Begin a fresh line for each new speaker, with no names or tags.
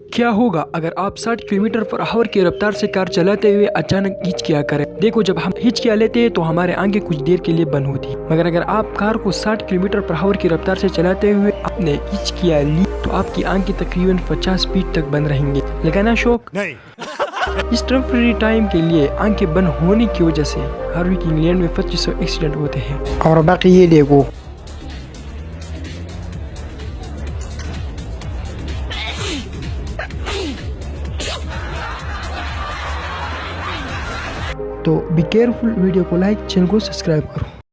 क्या होगा अगर आप 60 किलोमीटर पर आवर की रफ्तार से कार चलाते हुए अचानक हिचकिया करें। देखो, जब हम हिचकिया लेते हैं तो हमारे आंखें कुछ देर के लिए बंद होती है, मगर अगर आप कार को 60 किलोमीटर पर आवर की रफ्तार से चलाते हुए आपने हिचकिया ली तो आपकी आंखें तकरीबन 50 फीट तक बंद रहेंगी। लगाना शौक नहीं। इस टेम्परेरी टाइम के लिए आंखें बंद होने की वजह से हर वीक इंग्लैंड में 2500 एक्सीडेंट होते हैं। और बाकी ये देखो, तो बी केयरफुल। वीडियो को लाइक, चैनल को सब्सक्राइब करो।